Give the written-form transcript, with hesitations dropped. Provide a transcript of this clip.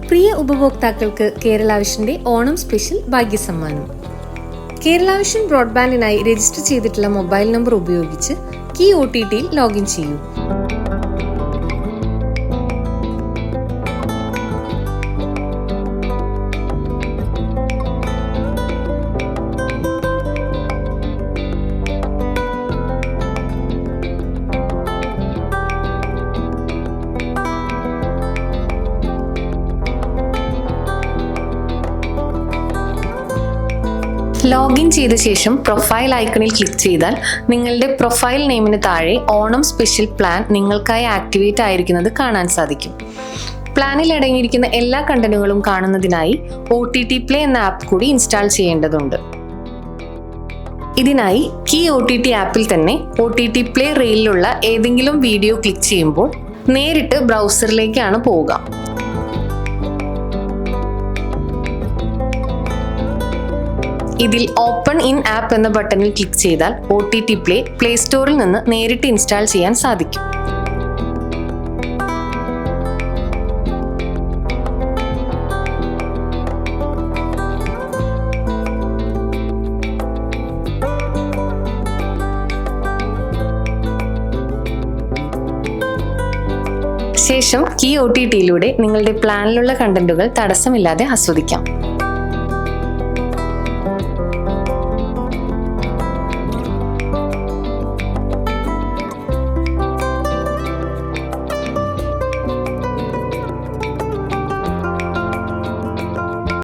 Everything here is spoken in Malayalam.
പ്രിയ ഉപഭോക്താക്കൾക്ക് കേരള വിഷന്റെ ഓണം സ്പെഷ്യൽ ഭാഗ്യസമ്മാനം. കേരള വിഷൻ ബ്രോഡ്ബാൻഡിനായി രജിസ്റ്റർ ചെയ്തിട്ടുള്ള മൊബൈൽ നമ്പർ ഉപയോഗിച്ച് കീ OTTയിൽ ലോഗിൻ ചെയ്യൂ. ലോഗിൻ ചെയ്ത ശേഷം പ്രൊഫൈൽ ഐക്കണിൽ ക്ലിക്ക് ചെയ്താൽ നിങ്ങളുടെ പ്രൊഫൈൽ നെയിമിന് താഴെ ഓണം സ്പെഷ്യൽ പ്ലാൻ നിങ്ങൾക്കായി ആക്ടിവേറ്റ് ആയിരിക്കുന്നത് കാണാൻ സാധിക്കും. പ്ലാനിൽ അടങ്ങിയിരിക്കുന്ന എല്ലാ കണ്ടന്റുകളും കാണുന്നതിനായി OTT Play എന്ന ആപ്പ് കൂടി ഇൻസ്റ്റാൾ ചെയ്യേണ്ടതുണ്ട്. ഇതിനായി കീ OTT ആപ്പിൽ തന്നെ OTT Play റീലിലുള്ള ഏതെങ്കിലും വീഡിയോ ക്ലിക്ക് ചെയ്യുമ്പോൾ നേരിട്ട് ബ്രൗസറിലേക്കാണ് പോവുക. ഇതിൽ ഓപ്പൺ ഇൻ ആപ്പ് എന്ന ബട്ടണിൽ ക്ലിക്ക് ചെയ്താൽ OTT Play പ്ലേ സ്റ്റോറിൽ നിന്ന് നേരിട്ട് ഇൻസ്റ്റാൾ ചെയ്യാൻ സാധിക്കും. ശേഷം കീ OTTയിലൂടെ നിങ്ങളുടെ പ്ലാനിലുള്ള കണ്ടന്റുകൾ തടസ്സമില്ലാതെ ആസ്വദിക്കാം.